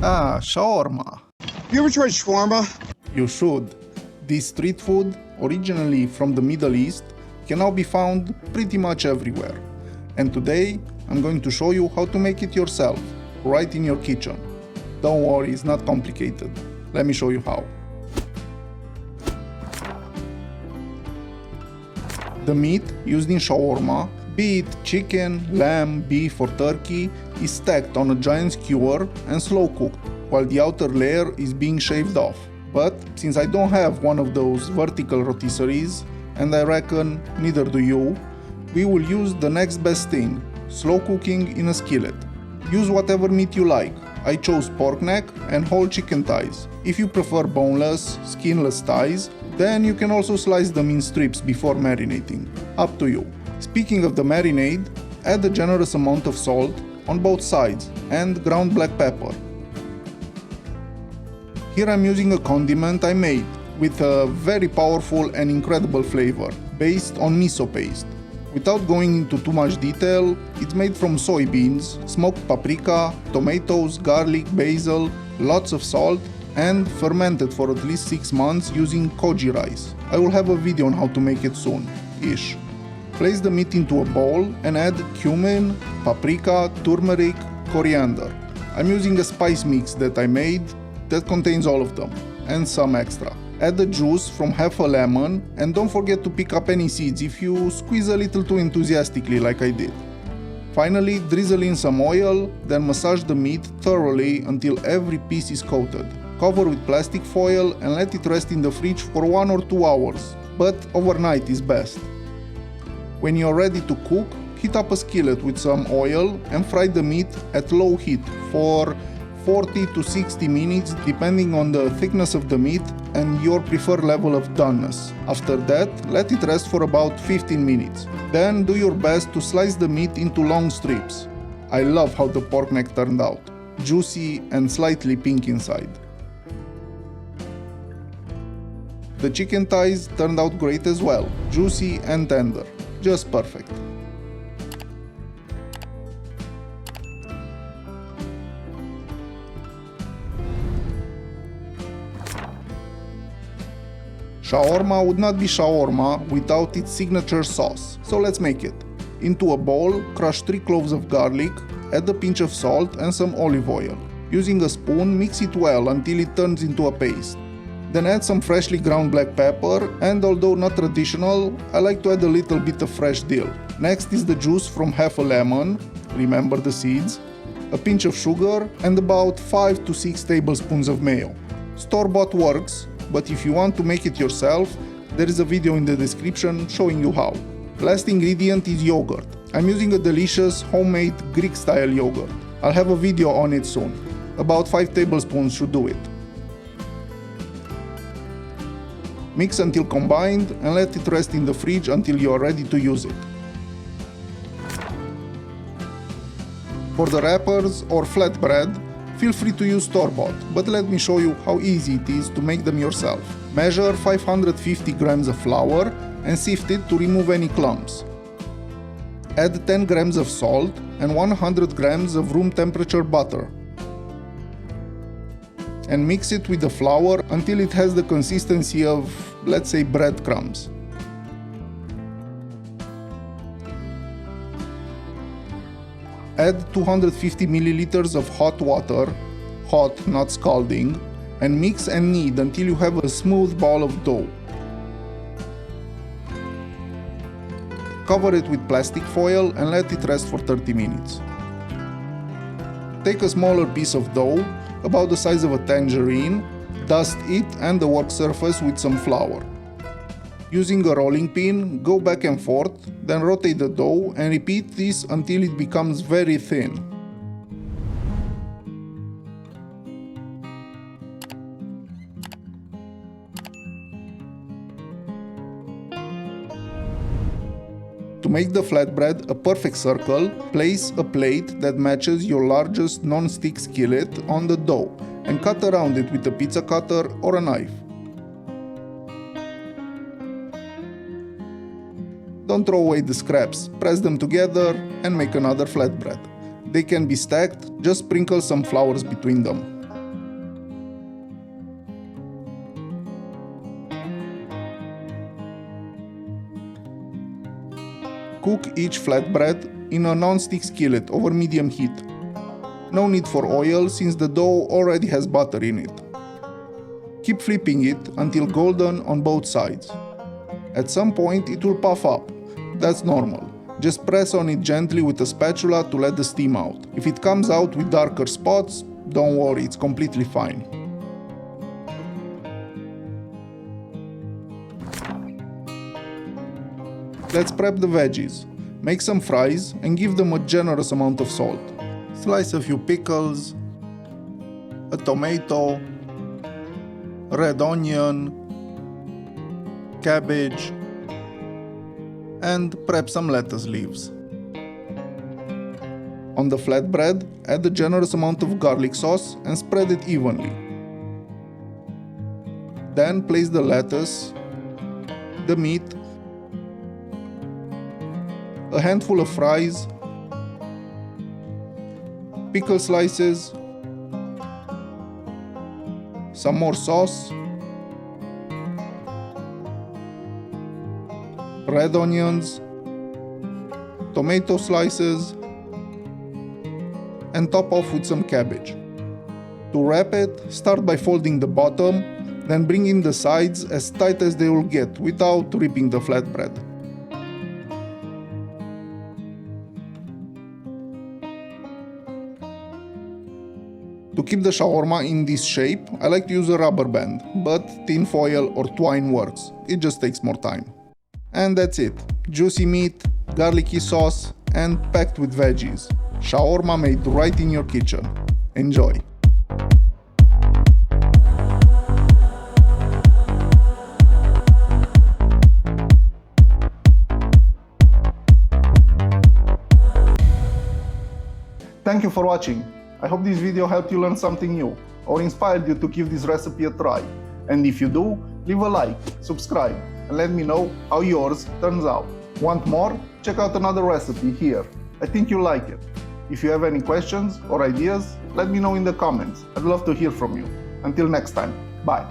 Ah, shawarma. You ever tried shawarma? You should. This street food, originally from the Middle East, can now be found pretty much everywhere. And today, I'm going to show you how to make it yourself, right in your kitchen. Don't worry, it's not complicated. Let me show you how. The meat used in shawarma, be it chicken, lamb, beef or turkey, is stacked on a giant skewer and slow cooked, while the outer layer is being shaved off. But since I don't have one of those vertical rotisseries, and I reckon neither do you, we will use the next best thing, slow cooking in a skillet. Use whatever meat you like. I chose pork neck and whole chicken thighs. If you prefer boneless, skinless thighs, then you can also slice them in strips before marinating. Up to you. Speaking of the marinade, add a generous amount of salt on both sides and ground black pepper. Here I'm using a condiment I made with a very powerful and incredible flavor based on miso paste. Without going into too much detail, it's made from soybeans, smoked paprika, tomatoes, garlic, basil, lots of salt, and fermented for at least 6 months using koji rice. I will have a video on how to make it soon-ish. Place the meat into a bowl and add cumin, paprika, turmeric, coriander. I'm using a spice mix that I made that contains all of them, and some extra. Add the juice from half a lemon and don't forget to pick up any seeds if you squeeze a little too enthusiastically like I did. Finally, drizzle in some oil, then massage the meat thoroughly until every piece is coated. Cover with plastic foil and let it rest in the fridge for 1 or 2 hours, but overnight is best. When you're ready to cook, heat up a skillet with some oil and fry the meat at low heat for 40 to 60 minutes depending on the thickness of the meat and your preferred level of doneness. After that, let it rest for about 15 minutes. Then do your best to slice the meat into long strips. I love how the pork neck turned out, juicy and slightly pink inside. The chicken thighs turned out great as well, juicy and tender, just perfect. Shawarma would not be shawarma without its signature sauce, so let's make it. Into a bowl, crush 3 cloves of garlic, add a pinch of salt and some olive oil. Using a spoon, mix it well until it turns into a paste. Then add some freshly ground black pepper, and although not traditional, I like to add a little bit of fresh dill. Next is the juice from half a lemon, remember the seeds, a pinch of sugar, and about 5 to 6 tablespoons of mayo. Store-bought works, but if you want to make it yourself, there is a video in the description showing you how. Last ingredient is yogurt. I'm using a delicious homemade Greek-style yogurt. I'll have a video on it soon. About 5 tablespoons should do it. Mix until combined and let it rest in the fridge until you are ready to use it. For the wrappers or flatbread, feel free to use store-bought, but let me show you how easy it is to make them yourself. Measure 550 grams of flour and sift it to remove any clumps. Add 10 grams of salt and 100 grams of room temperature butter. And mix it with the flour until it has the consistency of, let's say, breadcrumbs. Add 250 milliliters of hot water, hot, not scalding, and mix and knead until you have a smooth ball of dough. Cover it with plastic foil and let it rest for 30 minutes. Take a smaller piece of dough, about the size of a tangerine, dust it and the work surface with some flour. Using a rolling pin, go back and forth, then rotate the dough and repeat this until it becomes very thin. To make the flatbread a perfect circle, place a plate that matches your largest non-stick skillet on the dough and cut around it with a pizza cutter or a knife. Don't throw away the scraps, press them together and make another flatbread. They can be stacked, just sprinkle some flowers between them. Cook each flatbread in a non-stick skillet over medium heat. No need for oil since the dough already has butter in it. Keep flipping it until golden on both sides. At some point it will puff up. That's normal. Just press on it gently with a spatula to let the steam out. If it comes out with darker spots, don't worry, it's completely fine. Let's prep the veggies. Make some fries and give them a generous amount of salt. Slice a few pickles, a tomato, red onion, cabbage, and prep some lettuce leaves. On the flatbread, add a generous amount of garlic sauce and spread it evenly. Then place the lettuce, the meat, a handful of fries, pickle slices, some more sauce, red onions, tomato slices, and top off with some cabbage. To wrap it, start by folding the bottom, then bring in the sides as tight as they will get without ripping the flatbread. To keep the shawarma in this shape, I like to use a rubber band, but tin foil or twine works, it just takes more time. And that's it. Juicy meat, garlicky sauce, and packed with veggies. Shawarma made right in your kitchen. Enjoy! Thank you for watching. I hope this video helped you learn something new or inspired you to give this recipe a try. And if you do, leave a like, subscribe, and let me know how yours turns out. Want more? Check out another recipe here. I think you'll like it. If you have any questions or ideas, let me know in the comments. I'd love to hear from you. Until next time, bye.